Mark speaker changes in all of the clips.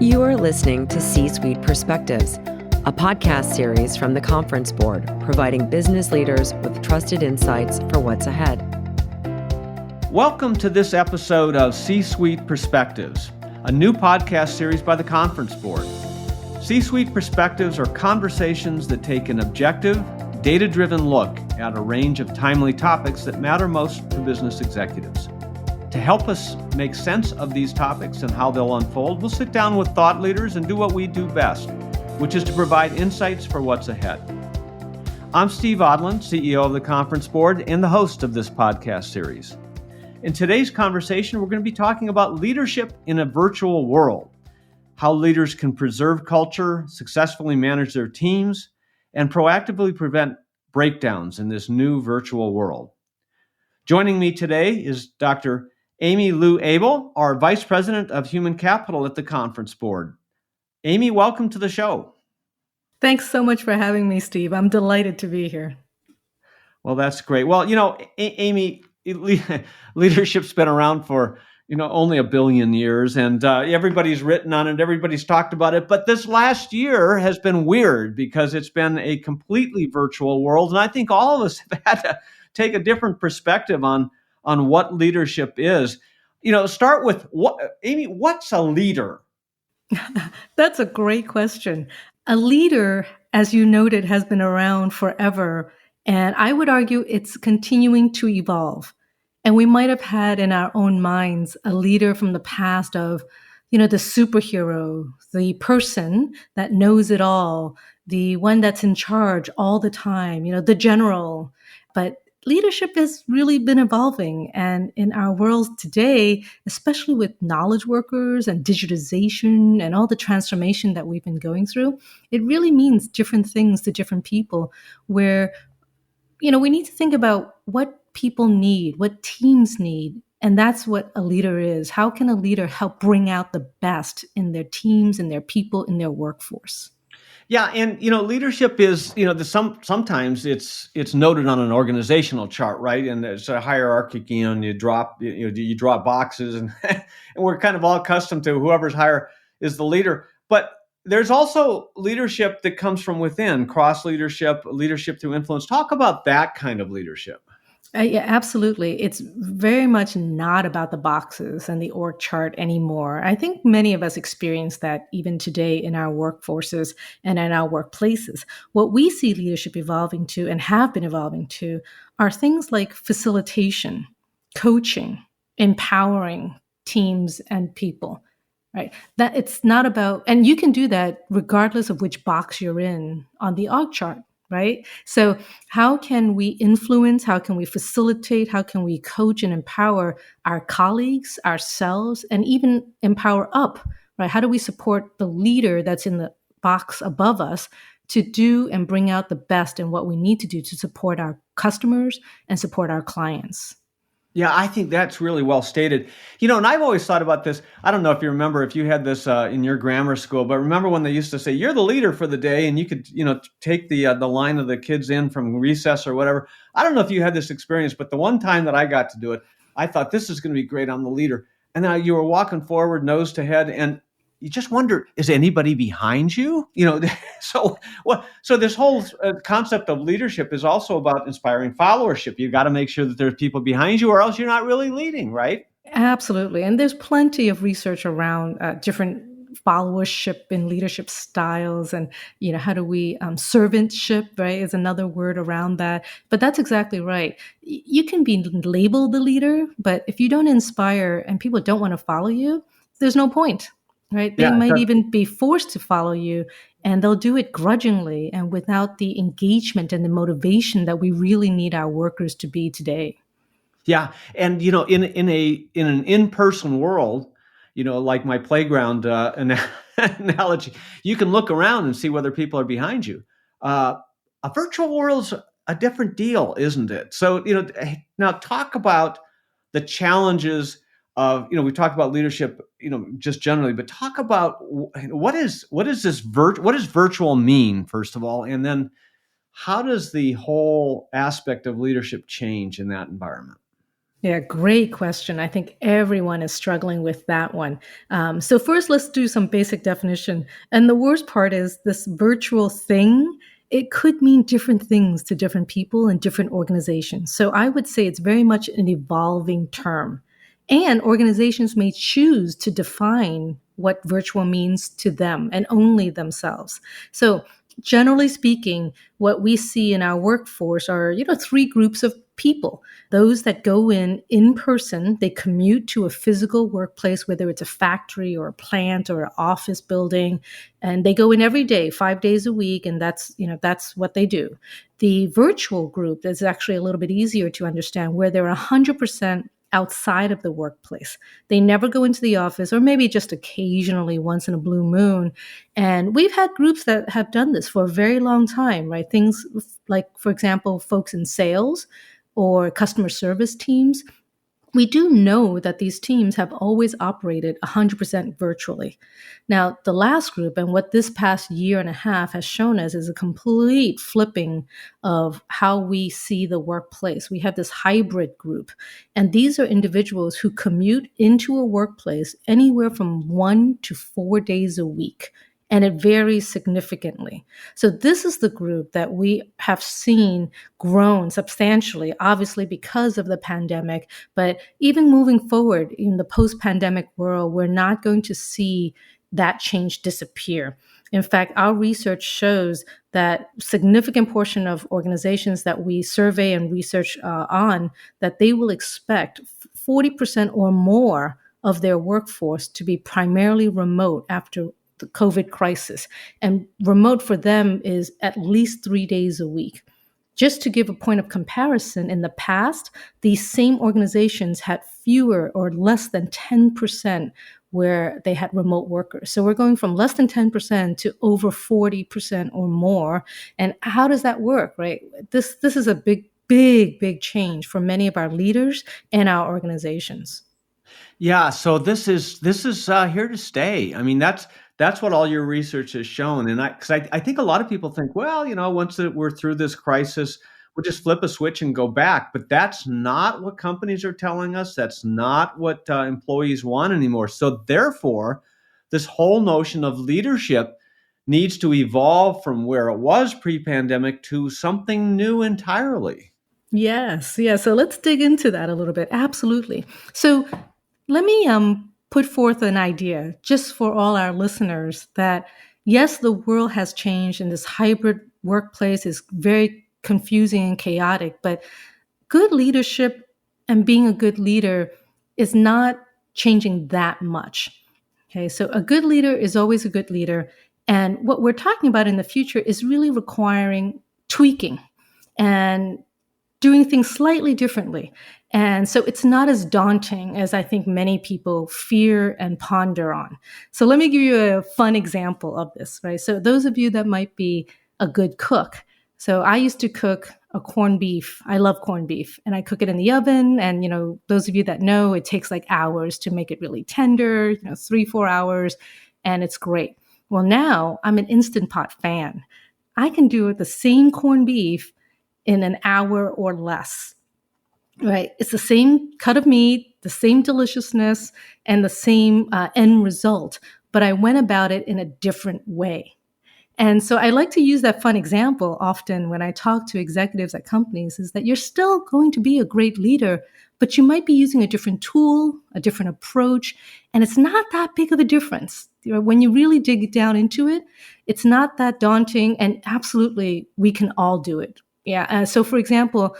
Speaker 1: You are listening to C-Suite Perspectives, a podcast series from the Conference Board, providing business leaders with trusted insights for what's ahead.
Speaker 2: Welcome to this episode of C-Suite Perspectives, a new podcast series by the Conference Board. C-Suite Perspectives are conversations that take an objective, data-driven look at a range of timely topics that matter most to business executives. To help us make sense of these topics and how they'll unfold, we'll sit down with thought leaders and do what we do best, which is to provide insights for what's ahead. I'm Steve Odland, CEO of the Conference Board and the host of this podcast series. In today's conversation, we're going to be talking about leadership in a virtual world, how leaders can preserve culture, successfully manage their teams, and proactively prevent breakdowns in this new virtual world. Joining me today is Dr. Amy Lui Abel, our Vice President of Human Capital at the Conference Board. Amy, welcome to the show.
Speaker 3: Thanks so much for having me, Steve. I'm delighted to be here.
Speaker 2: Well, that's great. Well, Amy, leadership's been around for, only a billion years, and everybody's written on it, everybody's talked about it. But this last year has been weird because it's been a completely virtual world. And I think all of us have had to take a different perspective on what leadership is. Start with Amy, what's a leader?
Speaker 3: That's a great question. A leader, as you noted, has been around forever. And I would argue it's continuing to evolve. And we might have had in our own minds a leader from the past of, the superhero, the person that knows it all, the one that's in charge all the time, the general. But leadership has really been evolving. And in our world today, especially with knowledge workers and digitization and all the transformation that we've been going through, it really means different things to different people where, we need to think about what people need, what teams need. And that's what a leader is. How can a leader help bring out the best in their teams, in their people, in their workforce?
Speaker 2: Yeah, and leadership is sometimes it's noted on an organizational chart, right? And there's a hierarchy, and you draw boxes, and and we're kind of all accustomed to whoever's higher is the leader. But there's also leadership that comes from within, cross leadership, leadership through influence. Talk about that kind of leadership.
Speaker 3: Yeah, absolutely. It's very much not about the boxes and the org chart anymore. I think many of us experience that even today in our workforces and in our workplaces. What we see leadership evolving to and have been evolving to are things like facilitation, coaching, empowering teams and people, right? That it's not about, and you can do that regardless of which box you're in on the org chart. Right? So how can we influence? How can we facilitate? How can we coach and empower our colleagues, ourselves, and even empower up, right? How do we support the leader that's in the box above us to do and bring out the best in what we need to do to support our customers and support our clients?
Speaker 2: Yeah, I think that's really well stated. And I've always thought about this. I don't know if you remember, if you had this in your grammar school, but remember when they used to say, you're the leader for the day, and you could, take the line of the kids in from recess or whatever. I don't know if you had this experience, but the one time that I got to do it, I thought, this is going to be great. I'm the leader. And then you were walking forward, nose to head, and you just wonder, is anybody behind you? So this whole concept of leadership is also about inspiring followership. You've got to make sure that there's people behind you, or else you're not really leading, right?
Speaker 3: Absolutely. And there's plenty of research around different followership and leadership styles. And, how do we, servantship, right, is another word around that. But that's exactly right. You can be labeled the leader, but if you don't inspire and people don't want to follow you, there's no point. Right? They might even be forced to follow you, and they'll do it grudgingly and without the engagement and the motivation that we really need our workers to be today.
Speaker 2: Yeah, and in an in-person world, like my playground analogy, you can look around and see whether people are behind you. A virtual world's a different deal, isn't it? So now talk about the challenges of, we talked about leadership, just generally, but talk about what does virtual mean, first of all, and then how does the whole aspect of leadership change in that environment?
Speaker 3: Yeah, great question. I think everyone is struggling with that one. So first, let's do some basic definition. And the worst part is this virtual thing. It could mean different things to different people and different organizations. So I would say it's very much an evolving term. And organizations may choose to define what virtual means to them and only themselves. So generally speaking, what we see in our workforce are, three groups of people. Those that go in person, they commute to a physical workplace, whether it's a factory or a plant or an office building, and they go in every day, 5 days a week, and that's what they do. The virtual group is actually a little bit easier to understand, where they're 100% outside of the workplace. They never go into the office, or maybe just occasionally once in a blue moon. And we've had groups that have done this for a very long time, right? Things like, for example, folks in sales or customer service teams. We do know that these teams have always operated 100% virtually. Now, the last group, and what this past year and a half has shown us, is a complete flipping of how we see the workplace. We have this hybrid group, and these are individuals who commute into a workplace anywhere from 1 to 4 days a week. And it varies significantly. So this is the group that we have seen grown substantially, obviously because of the pandemic. But even moving forward in the post-pandemic world, we're not going to see that change disappear. In fact, our research shows that significant portion of organizations that we survey and research on, that they will expect 40% or more of their workforce to be primarily remote after the COVID crisis. And remote for them is at least 3 days a week. Just to give a point of comparison, in the past, these same organizations had fewer or less than 10% where they had remote workers. So we're going from less than 10% to over 40% or more. And how does that work, right? This is a big change for many of our leaders and our organizations.
Speaker 2: Yeah, so this is here to stay. I mean, that's what all your research has shown, and I think a lot of people think, well, once we're through this crisis, we'll just flip a switch and go back. But that's not what companies are telling us. That's not what employees want anymore. So therefore, this whole notion of leadership needs to evolve from where it was pre-pandemic to something new entirely.
Speaker 3: Yes, yeah. So let's dig into that a little bit. Absolutely. So let me put forth an idea just for all our listeners that yes, the world has changed and this hybrid workplace is very confusing and chaotic, but good leadership and being a good leader is not changing that much. Okay, so a good leader is always a good leader. And what we're talking about in the future is really requiring tweaking and doing things slightly differently. And so it's not as daunting as I think many people fear and ponder on. So let me give you a fun example of this, right? So those of you that might be a good cook. So I used to cook a corned beef. I love corned beef, and I cook it in the oven. And, those of you that know, it takes like hours to make it really tender, 3-4 hours, and it's great. Well, now I'm an Instant Pot fan. I can do the same corned beef in an hour or less, right? It's the same cut of meat, the same deliciousness, and the same end result, but I went about it in a different way. And so I like to use that fun example often when I talk to executives at companies, is that you're still going to be a great leader, but you might be using a different tool, a different approach, and it's not that big of a difference. When you really dig down into it, it's not that daunting, and absolutely, we can all do it. Yeah. So for example,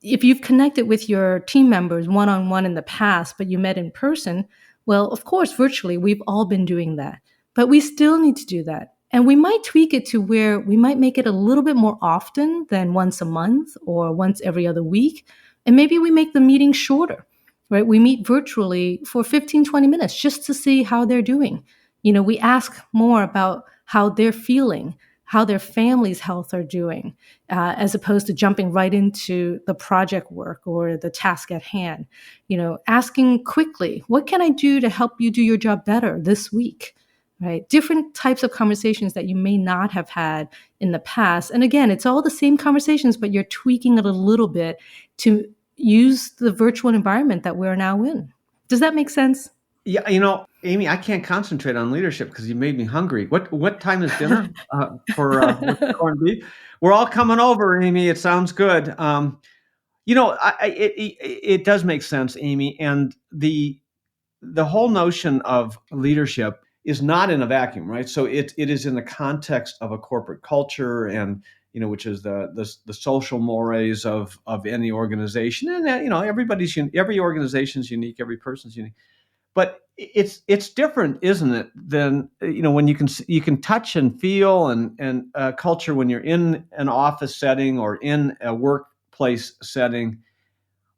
Speaker 3: if you've connected with your team members one-on-one in the past, but you met in person, well, of course, virtually, we've all been doing that, but we still need to do that. And we might tweak it to where we might make it a little bit more often than once a month or once every other week. And maybe we make the meeting shorter, right? We meet virtually for 15, 20 minutes just to see how they're doing. We ask more about how they're feeling, how their family's health are doing, as opposed to jumping right into the project work or the task at hand. Asking quickly, what can I do to help you do your job better this week? Right? Different types of conversations that you may not have had in the past. And again, it's all the same conversations, but you're tweaking it a little bit to use the virtual environment that we're now in. Does that make sense?
Speaker 2: Yeah, Amy, I can't concentrate on leadership because you made me hungry. What time is dinner for with the corned beef? We're all coming over, Amy. It sounds good. It does make sense, Amy, and the whole notion of leadership is not in a vacuum, right? So it is in the context of a corporate culture, and which is the social mores of any organization, and that every organization's unique, every person's unique. But it's different, isn't it, than when you can touch and feel and culture when you're in an office setting or in a workplace setting.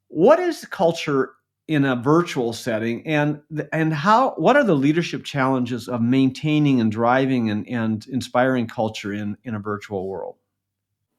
Speaker 2: What is the culture in a virtual setting, and what are the leadership challenges of maintaining and driving and inspiring culture in a virtual world?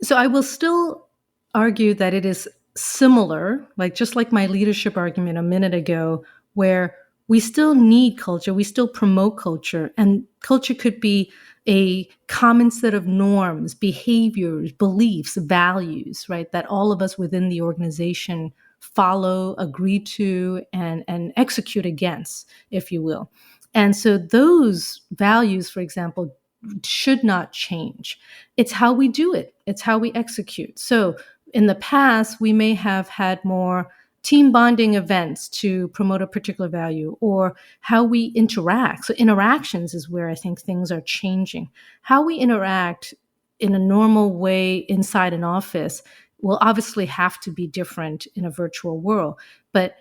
Speaker 3: So I will still argue that it is similar, just like my leadership argument a minute ago, where we still need culture, we still promote culture, and culture could be a common set of norms, behaviors, beliefs, values, right, that all of us within the organization follow, agree to, and execute against, if you will. And so those values, for example, should not change. It's how we do it. It's how we execute. So in the past, we may have had more team bonding events to promote a particular value, or how we interact. So interactions is where I think things are changing. How we interact in a normal way inside an office will obviously have to be different in a virtual world, but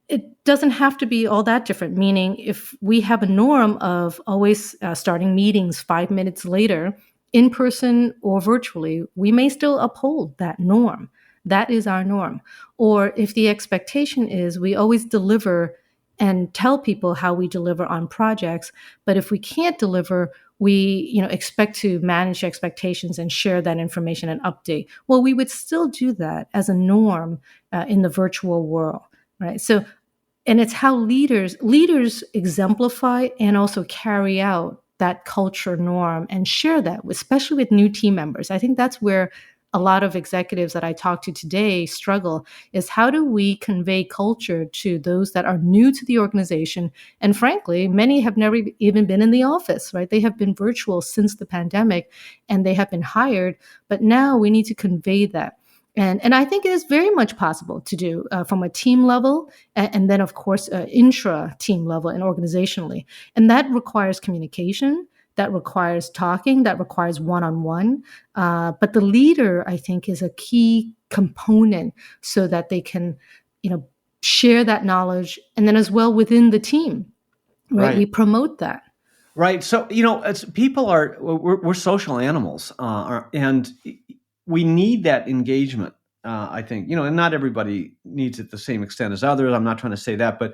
Speaker 3: it doesn't have to be all that different, meaning if we have a norm of always starting meetings 5 minutes later, in person or virtually, we may still uphold that norm. That is our norm. Or if the expectation is we always deliver and tell people how we deliver on projects, but if we can't deliver, we expect to manage expectations and share that information and update. Well, we would still do that as a norm in the virtual world. Right. So, and it's how leaders exemplify and also carry out that culture norm and share that, especially with new team members. I think that's where a lot of executives that I talk to today struggle, is how do we convey culture to those that are new to the organization? And frankly, many have never even been in the office, right? They have been virtual since the pandemic and they have been hired, but now we need to convey that. And I think it is very much possible to do from a team level, and then, of course, intra-team level and organizationally. And that requires communication, that requires talking, that requires one-on-one. But the leader, I think, is a key component so that they can, share that knowledge, and then as well within the team, right? We promote that.
Speaker 2: Right. So, we're social animals, and we need that engagement, I think, and not everybody needs it to the same extent as others. I'm not trying to say that, but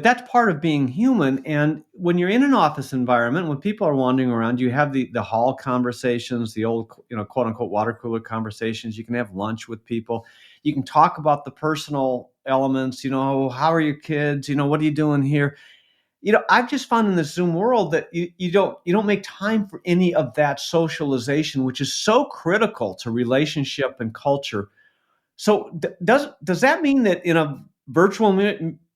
Speaker 2: that's part of being human. And when you're in an office environment, when people are wandering around, you have the hall conversations, the old, quote unquote, water cooler conversations. You can have lunch with people. You can talk about the personal elements, how are your kids? What are you doing here? I've just found in the Zoom world that you don't make time for any of that socialization, which is so critical to relationship and culture. So does that mean that in a virtual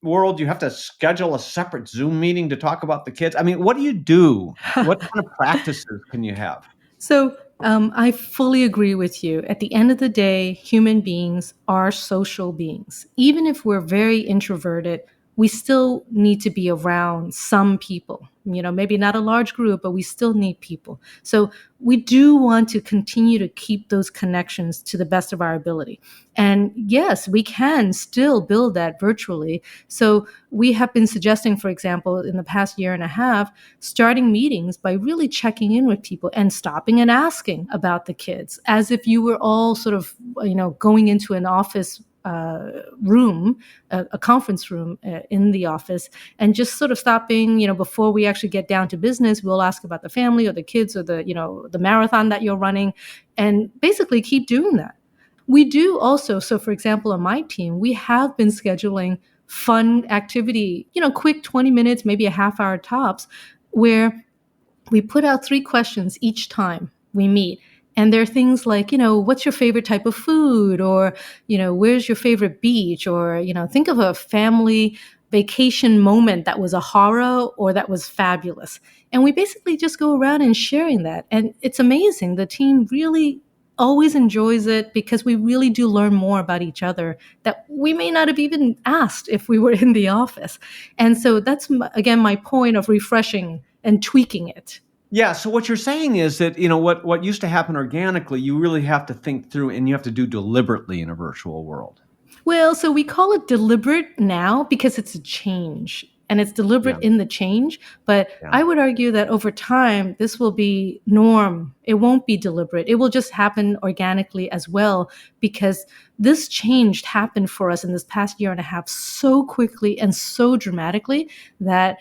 Speaker 2: world you have to schedule a separate Zoom meeting to talk about the kids? I mean, what do you do? What kind of practices can you have?
Speaker 3: So I fully agree with you. At the end of the day, human beings are social beings. Even if we're very introverted, we still need to be around some people, maybe not a large group, but we still need people. So we do want to continue to keep those connections to the best of our ability. And yes, we can still build that virtually. So we have been suggesting, for example, in the past year and a half, starting meetings by really checking in with people and stopping and asking about the kids, as if you were all sort of, going into an office room, a conference room in the office, and just sort of stopping, before we actually get down to business, we'll ask about the family or the kids or the marathon that you're running, and basically keep doing that. We do also, so for example, on my team, we have been scheduling fun activity, quick 20 minutes, maybe a half hour tops, where we put out 3 questions each time we meet. And there are things like, what's your favorite type of food? Or, where's your favorite beach? Or, think of a family vacation moment that was a horror or that was fabulous. And we basically just go around and sharing that. And it's amazing. The team really always enjoys it because we really do learn more about each other that we may not have even asked if we were in the office. And so that's, again, my point of refreshing and tweaking it.
Speaker 2: Yeah. So what you're saying is that, what used to happen organically, you really have to think through and you have to do deliberately in a virtual world.
Speaker 3: Well, so we call it deliberate now because it's a change and it's deliberate in the change. But I would argue that over time, this will be norm. It won't be deliberate. It will just happen organically as well, because this change happened for us in this past year and a half so quickly and so dramatically that,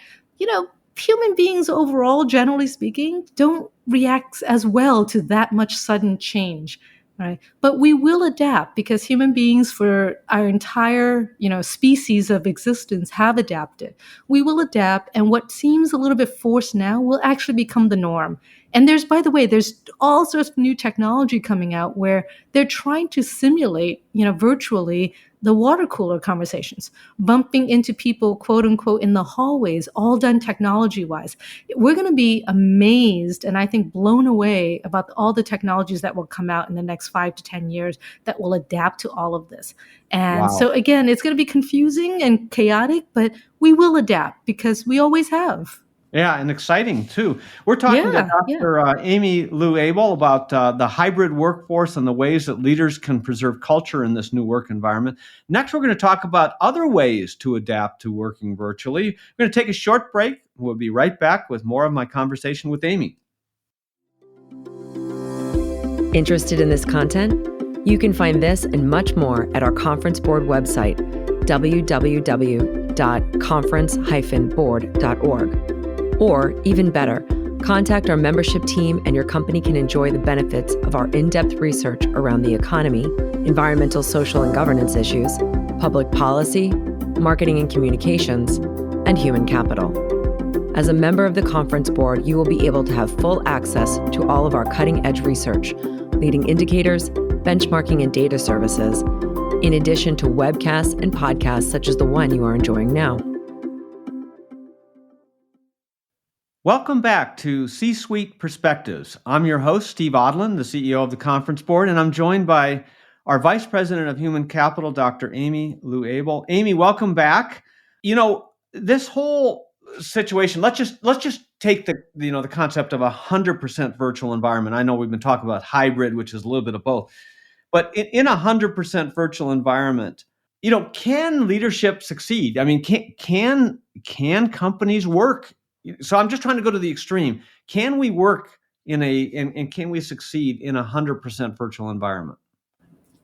Speaker 3: human beings overall, generally speaking, don't react as well to that much sudden change. Right. But we will adapt because human beings for our entire, species of existence have adapted. We will adapt, and what seems a little bit forced now will actually become the norm. And by the way, there's all sorts of new technology coming out where they're trying to simulate, virtually the water cooler conversations, bumping into people, quote unquote, in the hallways, all done technology wise. We're going to be amazed and I think blown away about all the technologies that will come out in the next 5 to 10 years that will adapt to all of this. And so again, it's going to be confusing and chaotic, but we will adapt because we always have.
Speaker 2: Yeah, and exciting too. We're talking to Dr. Amy Lui Abel about the hybrid workforce and the ways that leaders can preserve culture in this new work environment. Next, we're going to talk about other ways to adapt to working virtually. We're going to take a short break. We'll be right back with more of my conversation with Amy.
Speaker 1: Interested in this content? You can find this and much more at our conference board website, www.conference-board.org. Or, even better, contact our membership team and your company can enjoy the benefits of our in-depth research around the economy, environmental, social, and governance issues, public policy, marketing and communications, and human capital. As a member of the conference board, you will be able to have full access to all of our cutting-edge research, leading indicators, benchmarking, and data services, in addition to webcasts and podcasts such as the one you are enjoying now.
Speaker 2: Welcome back to C-Suite Perspectives. I'm your host, Steve Odland, the CEO of the Conference Board, and I'm joined by our Vice President of Human Capital, Dr. Amy Lui Abel. Amy, welcome back. This whole situation, let's just take the concept of 100% virtual environment. I know we've been talking about hybrid, which is a little bit of both, but in 100% virtual environment, can leadership succeed? I mean, can companies work? So I'm just trying to go to the extreme. Can we work and can we succeed in 100% virtual environment?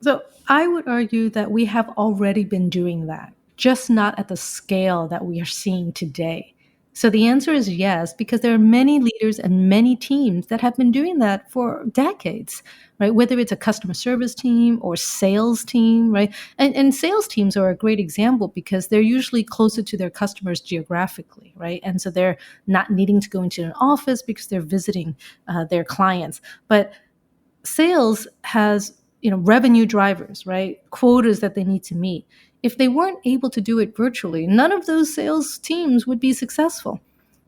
Speaker 3: So I would argue that we have already been doing that, just not at the scale that we are seeing today. So the answer is yes, because there are many leaders and many teams that have been doing that for decades, right? Whether it's a customer service team or sales team, right? And sales teams are a great example because they're usually closer to their customers geographically, right? And so they're not needing to go into an office because they're visiting their clients. But sales has, revenue drivers, right? Quotas that they need to meet. If they weren't able to do it virtually, none of those sales teams would be successful.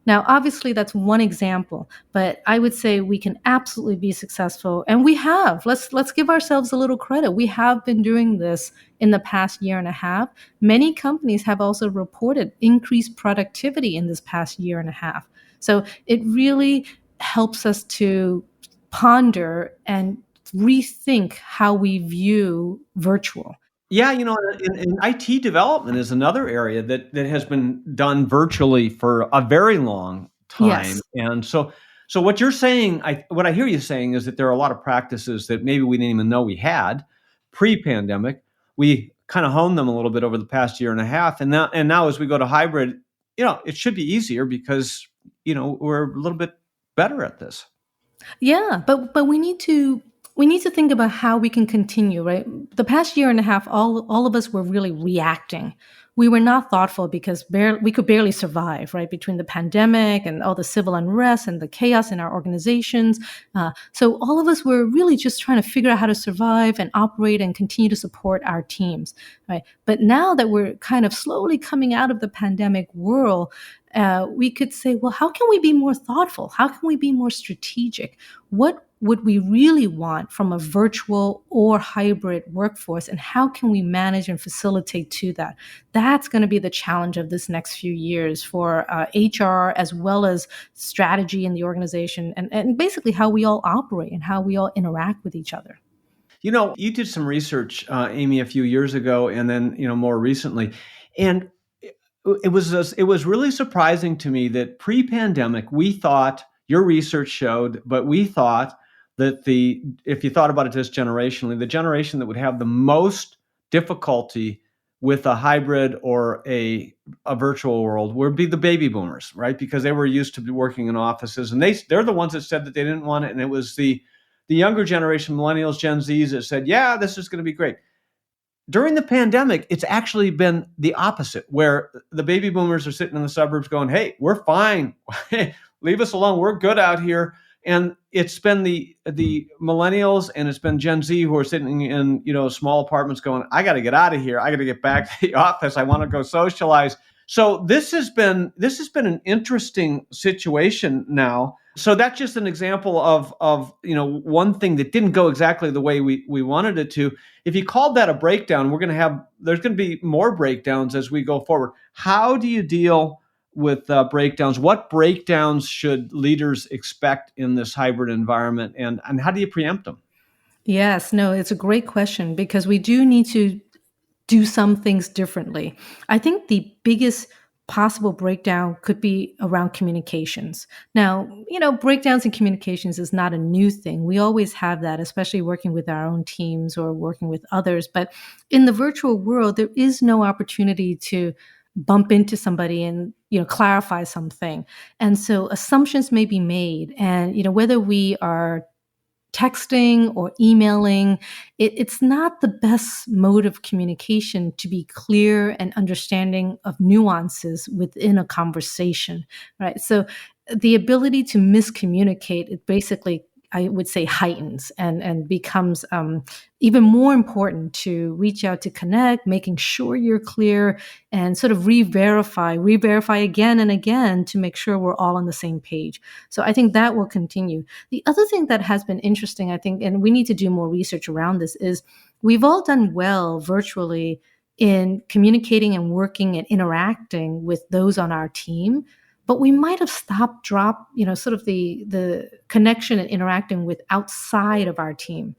Speaker 3: Now, obviously, that's one example, but I would say we can absolutely be successful, and we have. Let's give ourselves a little credit. We have been doing this in the past year and a half. Many companies have also reported increased productivity in this past year and a half. So it really helps us to ponder and rethink how we view virtual.
Speaker 2: Yeah, in IT development is another area that has been done virtually for a very long time.
Speaker 3: Yes.
Speaker 2: And so what you're saying, what I hear you saying is that there are a lot of practices that maybe we didn't even know we had pre-pandemic. We kind of honed them a little bit over the past year and a half. And now as we go to hybrid, it should be easier because, we're a little bit better at this.
Speaker 3: Yeah, but we need to we need to think about how we can continue, right? The past year and a half, all of us were really reacting. We were not thoughtful because we could barely survive, right? Between the pandemic and all the civil unrest and the chaos in our organizations. So all of us were really just trying to figure out how to survive and operate and continue to support our teams, right? But now that we're kind of slowly coming out of the pandemic world, we could say, well, how can we be more thoughtful? How can we be more strategic? What would we really want from a virtual or hybrid workforce, and how can we manage and facilitate to that? That's going to be the challenge of this next few years for HR as well as strategy in the organization, and basically how we all operate and how we all interact with each other.
Speaker 2: You did some research, Amy, a few years ago, and then more recently, and it was really surprising to me that pre-pandemic we thought, your research showed, but we thought that if you thought about it just generationally, the generation that would have the most difficulty with a hybrid or a virtual world would be the baby boomers, right? Because they were used to working in offices, and they're the ones that said that they didn't want it, and it was the younger generation, millennials, Gen Zs, that said, yeah, this is going to be great. During the pandemic, it's actually been the opposite, where the baby boomers are sitting in the suburbs going, hey, we're fine. Leave us alone. We're good out here. And it's been the millennials and it's been Gen Z who are sitting in small apartments going, I got to get out of here. I got to get back to the office. I want to go socialize. So this has been an interesting situation now. So that's just an example of one thing that didn't go exactly the way we wanted it to. If you called that a breakdown, there's going to be more breakdowns as we go forward. How do you deal with breakdowns? What breakdowns should leaders expect in this hybrid environment, and how do you preempt them?
Speaker 3: Yes, no, it's a great question because we do need to do some things differently. I think the biggest possible breakdown could be around communications. Now, breakdowns in communications is not a new thing. We always have that, especially working with our own teams or working with others. But in the virtual world, there is no opportunity to bump into somebody and clarify something. And so assumptions may be made. And whether we are texting or emailing, it's not the best mode of communication to be clear and understanding of nuances within a conversation, right? So the ability to miscommunicate, it basically, I would say, heightens and becomes even more important to reach out to connect, making sure you're clear and sort of re-verify again and again to make sure we're all on the same page. So I think that will continue. The other thing that has been interesting, I think, and we need to do more research around this, is we've all done well virtually in communicating and working and interacting with those on our team. But we might have dropped, sort of the connection and interacting with outside of our team,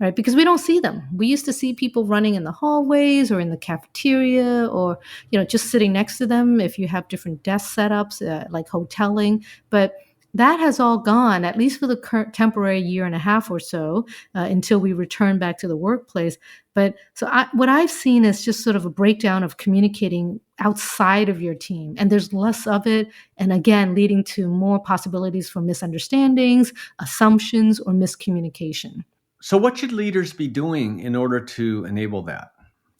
Speaker 3: right? Because we don't see them. We used to see people running in the hallways or in the cafeteria or, just sitting next to them if you have different desk setups, like hoteling. But that has all gone, at least for the current temporary year and a half or so, until we return back to the workplace. But so what I've seen is just sort of a breakdown of communicating outside of your team. And there's less of it. And again, leading to more possibilities for misunderstandings, assumptions, or miscommunication.
Speaker 2: So what should leaders be doing in order to enable that?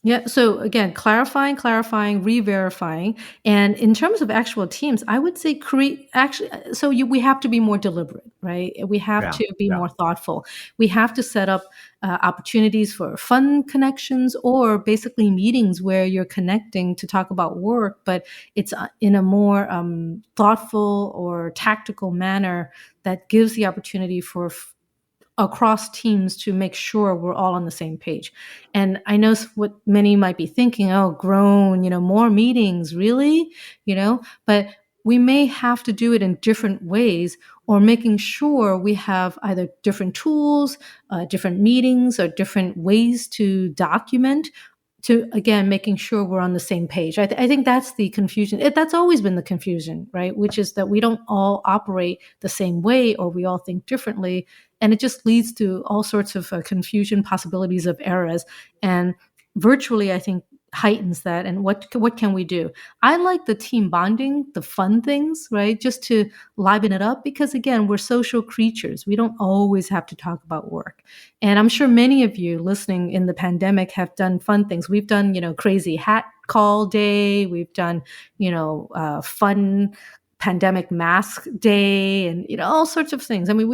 Speaker 3: Yeah. So again, clarifying, re-verifying. And in terms of actual teams, I would say we have to be more deliberate, right? We have to be more thoughtful. We have to set up opportunities for fun connections or basically meetings where you're connecting to talk about work, but it's in a more thoughtful or tactical manner that gives the opportunity for across teams to make sure we're all on the same page. And I know what many might be thinking, more meetings, really? But we may have to do it in different ways, or making sure we have either different tools, different meetings, or different ways to document, to, again, making sure we're on the same page. I think that's the confusion. That's always been the confusion, right? Which is that we don't all operate the same way, or we all think differently. And it just leads to all sorts of confusion, possibilities of errors. And virtually, I think heightens that. And what can we do? I like the team bonding, the fun things, right? Just to liven it up, because again, we're social creatures. We don't always have to talk about work. And I'm sure many of you listening in the pandemic have done fun things. We've done, crazy hat call day. We've done, fun pandemic mask day, and all sorts of things. I mean,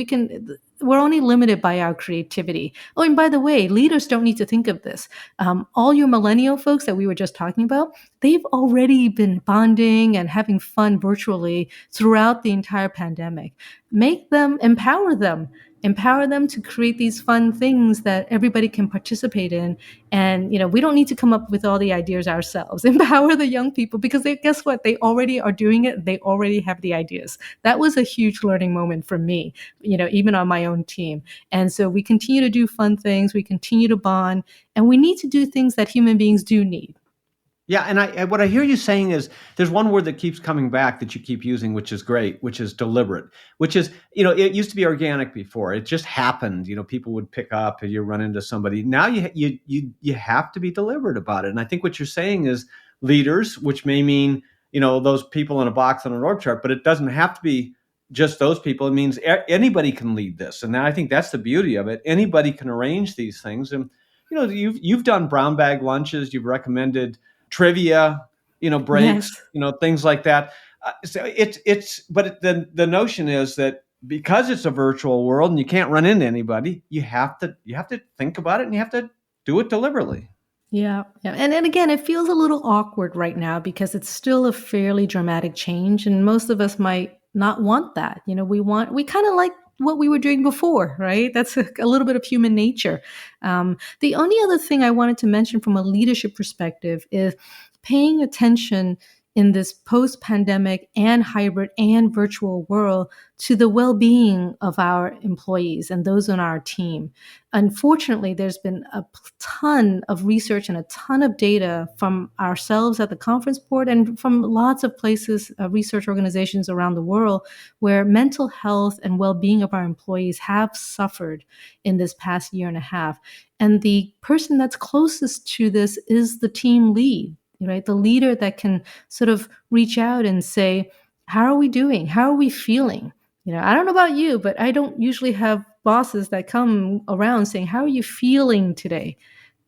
Speaker 3: we're only limited by our creativity. Oh, and by the way, leaders don't need to think of this. All your millennial folks that we were just talking about, they've already been bonding and having fun virtually throughout the entire pandemic. Empower them to create these fun things that everybody can participate in. And, we don't need to come up with all the ideas ourselves. Empower the young people, because guess what? They already are doing it. They already have the ideas. That was a huge learning moment for me, even on my own team. And so we continue to do fun things. We continue to bond, and we need to do things that human beings do need.
Speaker 2: Yeah, and what I hear you saying is there's one word that keeps coming back that you keep using, which is great, which is deliberate, which is, it used to be organic before. It just happened. People would pick up and you run into somebody. Now you have to be deliberate about it. And I think what you're saying is leaders, which may mean, those people in a box on an org chart, but it doesn't have to be just those people. It means anybody can lead this. And I think that's the beauty of it. Anybody can arrange these things. And, you've done brown bag lunches, you've recommended trivia, breaks,
Speaker 3: Yes.
Speaker 2: Things like that. So but the notion is that because it's a virtual world and you can't run into anybody, you have to think about it, and you have to do it deliberately.
Speaker 3: Yeah. And again, it feels a little awkward right now because it's still a fairly dramatic change, and most of us might not want that. We kind of like what we were doing before, right? That's a little bit of human nature. The only other thing I wanted to mention from a leadership perspective is paying attention in this post-pandemic and hybrid and virtual world to the well-being of our employees and those on our team. Unfortunately, there's been a ton of research and a ton of data from ourselves at the conference board and from lots of places, research organizations around the world, where mental health and well-being of our employees have suffered in this past year and a half. And the person that's closest to this is the team lead. Right? The leader that can sort of reach out and say, how are we doing? How are we feeling? I don't know about you, but I don't usually have bosses that come around saying, how are you feeling today?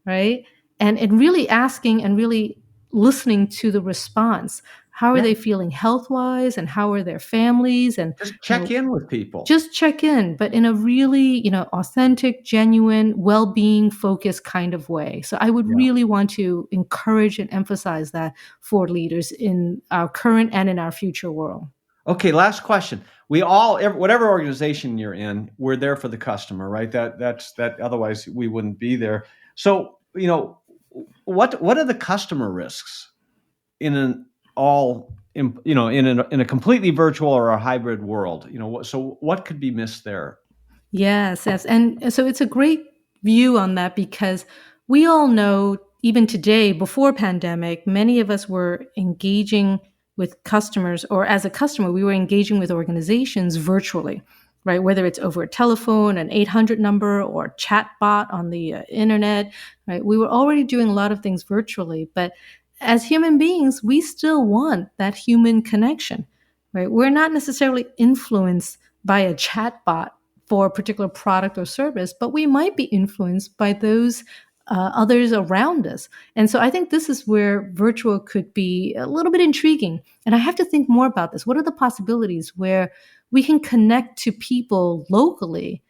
Speaker 3: Right? And really asking and really listening to the response. How are they feeling health-wise, and how are their families? And
Speaker 2: just check in with people.
Speaker 3: Just check in, but in a really, authentic, genuine, well-being focused kind of way. So I would really want to encourage and emphasize that for leaders in our current and in our future world.
Speaker 2: Okay, last question. We all, whatever organization you're in, we're there for the customer, right? That's otherwise we wouldn't be there. So, what are the customer risks in in a completely virtual or a hybrid world? So what could be missed there?
Speaker 3: Yes. And so it's a great view on that, because we all know, even today, before pandemic, many of us were engaging with customers, or as a customer, we were engaging with organizations virtually, right? Whether it's over a telephone, an 800 number, or chat bot on the internet, right? We were already doing a lot of things virtually, but as human beings, we still want that human connection, right? We're not necessarily influenced by a chat bot for a particular product or service, but we might be influenced by those others around us. And so I think this is where virtual could be a little bit intriguing. And I have to think more about this. What are the possibilities where we can connect to people locally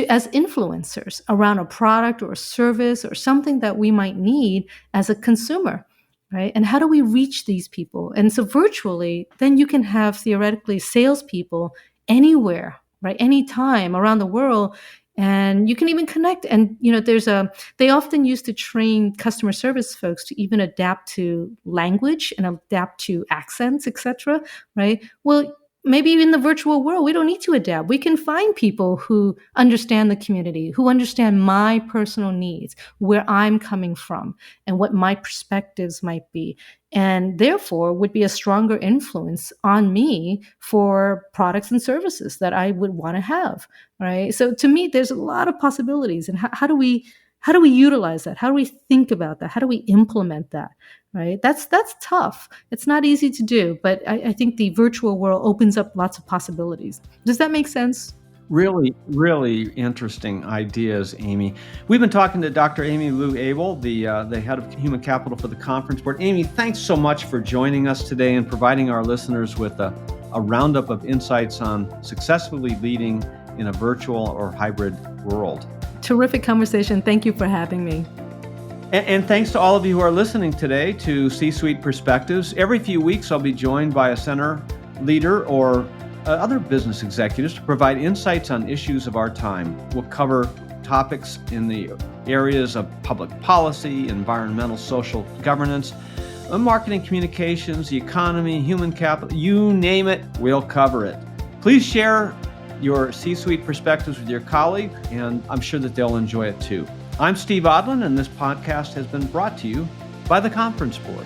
Speaker 3: as influencers around a product or a service or something that we might need as a consumer? Right? And how do we reach these people? And so virtually, then you can have theoretically salespeople anywhere, right? Anytime around the world. And you can even connect. And, they often used to train customer service folks to even adapt to language and adapt to accents, et cetera, right? Well, maybe in the virtual world, we don't need to adapt. We can find people who understand the community, who understand my personal needs, where I'm coming from, and what my perspectives might be, and therefore would be a stronger influence on me for products and services that I would want to have, right? So to me, there's a lot of possibilities. And how do we how do we utilize that? How do we think about that? How do we implement that? Right? That's tough. It's not easy to do, but I think the virtual world opens up lots of possibilities. Does that make sense?
Speaker 2: Really, really interesting ideas, Amy. We've been talking to Dr. Amy Lui Abel, the head of human capital for the Conference Board. Amy, thanks so much for joining us today and providing our listeners with a roundup of insights on successfully leading in a virtual or hybrid world.
Speaker 3: Terrific conversation. Thank you for having me.
Speaker 2: And thanks to all of you who are listening today to C-Suite Perspectives. Every few weeks, I'll be joined by a center leader or other business executives to provide insights on issues of our time. We'll cover topics in the areas of public policy, environmental, social governance, marketing communications, the economy, human capital, you name it, we'll cover it. Please share your C-Suite perspectives with your colleague, and I'm sure that they'll enjoy it too. I'm Steve Odland, and this podcast has been brought to you by the Conference Board.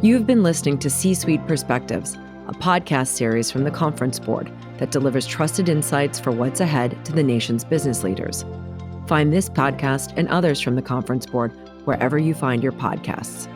Speaker 1: You've been listening to C-Suite Perspectives, a podcast series from the Conference Board that delivers trusted insights for what's ahead to the nation's business leaders. Find this podcast and others from the Conference Board wherever you find your podcasts.